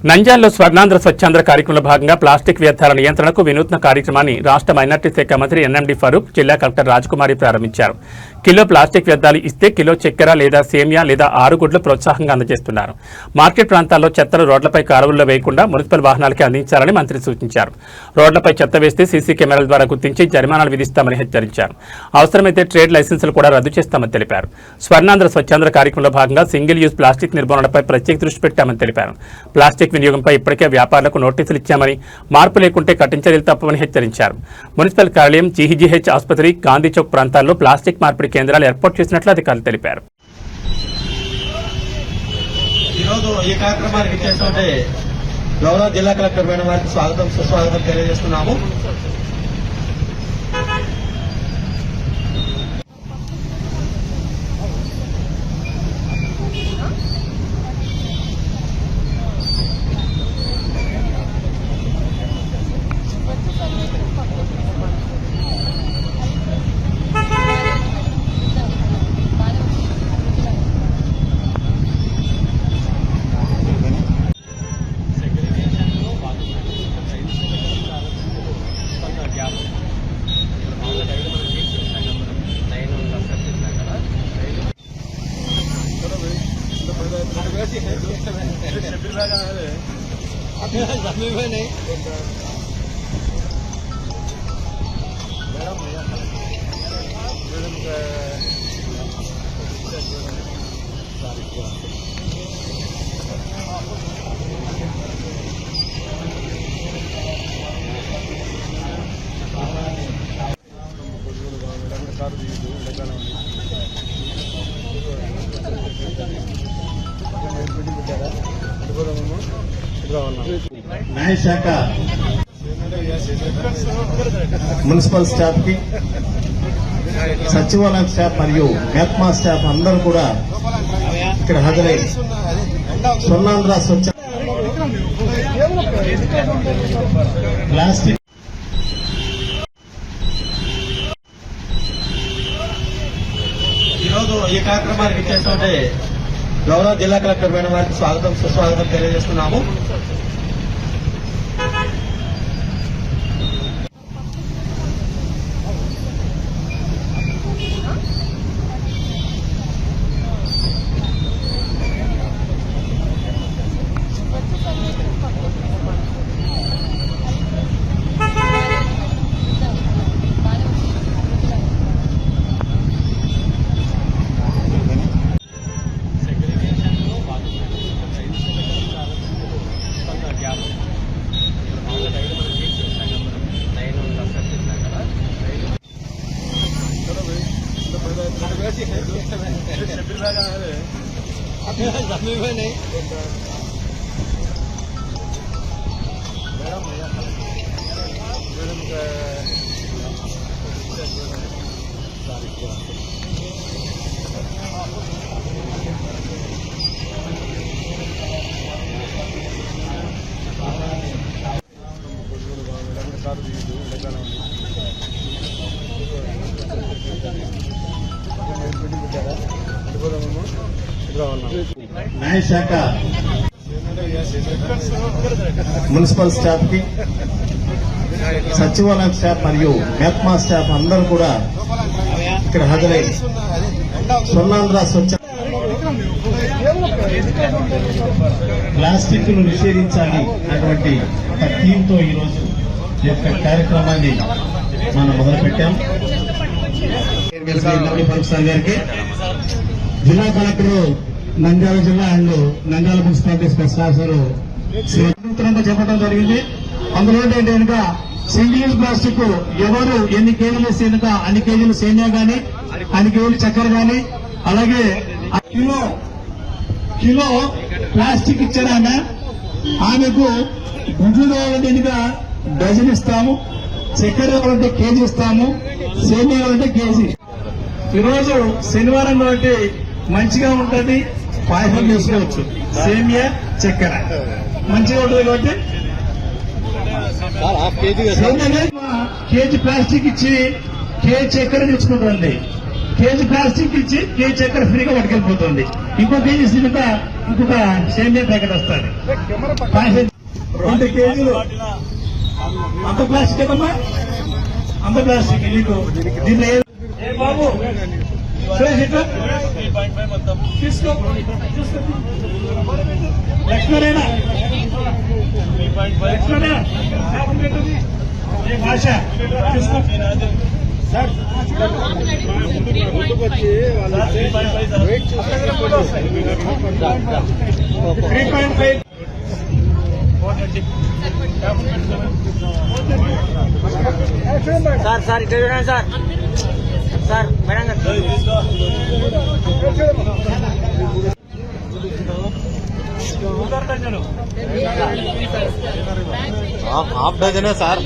నంద్యాలలో స్వర్ణాంధ్ర స్వచ్ఛాంధ్ర కార్యక్రమంలో భాగంగా ప్లాస్టిక్ వ్యర్థాల నియంత్రణకు వినూత్న కార్యక్రమాన్ని రాష్ట్ర మైనార్టీ శాఖ మంత్రి ఎన్ఎండి ఫరూక్, జిల్లా కలెక్టర్ రాజకుమారి ప్రారంభించారు. కిలో ప్లాస్టిక్ వ్యర్థాలు ఇస్తే కిలో చక్కెర లేదా సేమియా లేదా 6 గుడ్లు ప్రోత్సాహంగా అందజేస్తున్నారు. మార్కెట్ ప్రాంతాల్లో చెత్తను రోడ్లపై కాలువల్లో వేయకుండా మున్సిపల్ వాహనాలకి అందించాలని మంత్రి సూచించారు. రోడ్లపై చెత్త వేస్తే సీసీ కెమెరాల ద్వారా గుర్తించి జరిమానాలు విధిస్తామని హెచ్చరించారు. అవసరమైతే ట్రేడ్ లైసెన్సులు కూడా రద్దు చేస్తామని తెలిపారు. స్వర్ణాంధ్ర స్వచ్ఛాంధ్ర కార్యక్రమంలో భాగంగా సింగిల్ యూజ్ ప్లాస్టిక్ నిర్మూలనపై ప్రత్యేక దృష్టి పెట్టామని తెలిపారు. ప్లాస్టిక్ వినియోగంపై ఇప్పటికే వ్యాపారులకు నోటీసులు ఇచ్చామని, మార్పు లేకుంటే కఠిన చర్యలు తప్పవని హెచ్చరించారు. మున్సిపల్ కార్యాలయం, జీహీజీహెచ్ ఆసుపత్రి, గాంధీ చౌక్ ప్రాంతాల్లో ప్లాస్టిక్ మార్పిడి కేంద్రాలు ఏర్పాటు చేసినట్లు అధికారులు తెలిపారు. ఈరోజు ఈ కార్యక్రమానికి చేస్తుంటే గౌరవ జిల్లా కలెక్టర్ మేడం వారికి స్వాగతం సుస్వాగతం తెలియజేస్తున్నాము. న్యాయ శాఖ మున్సిపల్ స్టాఫ్ కి, సచివాలయం స్టాఫ్ మరియు మెప్మా స్టాఫ్ అందరూ కూడా ఇక్కడ హాజరై స్వర్ణాంధ్ర స్వచ్ఛ ప్లాస్టిక్ ఈరోజు ఈ కార్యక్రమానికి చేస్తుంటే గౌరవ జిల్లా కలెక్టర్ మేడం వారికి స్వాగతం సుస్వాగతం తెలియజేస్తున్నాము. న్యాయ శాఖ మున్సిపల్ స్టాఫ్ కి, సచివాలయం స్టాఫ్ మరియు మెప్మా స్టాఫ్ అందరూ కూడా ఇక్కడ హాజరై స్వర్ణాంధ్ర స్వచ్ఛ ప్లాస్టిక్ ను నిషేధించాలి అటువంటి ఒక థీమ్ తో ఈరోజు ఈ యొక్క కార్యక్రమాన్ని మనం మొదలుపెట్టాం. గారికి జిల్లా కలెక్టర్ నంద్యాల జిల్లా and Nandyal municipality special officer చెప్పడం జరిగింది. అందులో ఏంటంటే కనుక సింగిల్ యూజ్ ప్లాస్టిక్ ఎవరు ఎన్ని కేజీలు ఇస్తే కనుక అన్ని కేజీలు సేమియా గానీ, అన్ని కేజీలు చక్కెర గానీ, అలాగే కిలో ప్లాస్టిక్ ఇచ్చారామె, ఆమెకు గుడ్లు కావాలంటే కనుక డజన్ ఇస్తాము, చక్కెర కావాలంటే కేజీ ఇస్తాము, సేమియా కావాలంటే కేజీ. ఈరోజు శనివారం కాబట్టి మంచిగా ఉంటుంది, పాయసం చేసుకోవచ్చు. సేమియా చక్కెర మంచిగా ఉంటుంది కాబట్టి కేజీ ప్లాస్టిక్ ఇచ్చి కేజీ చక్కెర తెచ్చుకుంటుంది. కేజీ ప్లాస్టిక్ ఇచ్చి కేజీ చక్కెర ఫ్రీగా పట్టుకెళ్ళిపోతుంది. ఇంకో కేజీ ఇంకొక సేమియా ప్యాకెట్ వస్తుంది. 2 కేజీలు అంత ప్లాస్టిక్ కదమ్మా, అంత ప్లాస్టిక్ నీకు దీంట్లో ఏ బాబు తీసుకో లక్ష్మణేనా ఏ భాష తీసుకో సార్ 3.5 సార్ ఇక్కడ చూడండి సార్ మేడం గారు హాఫ్ డజనే సార్.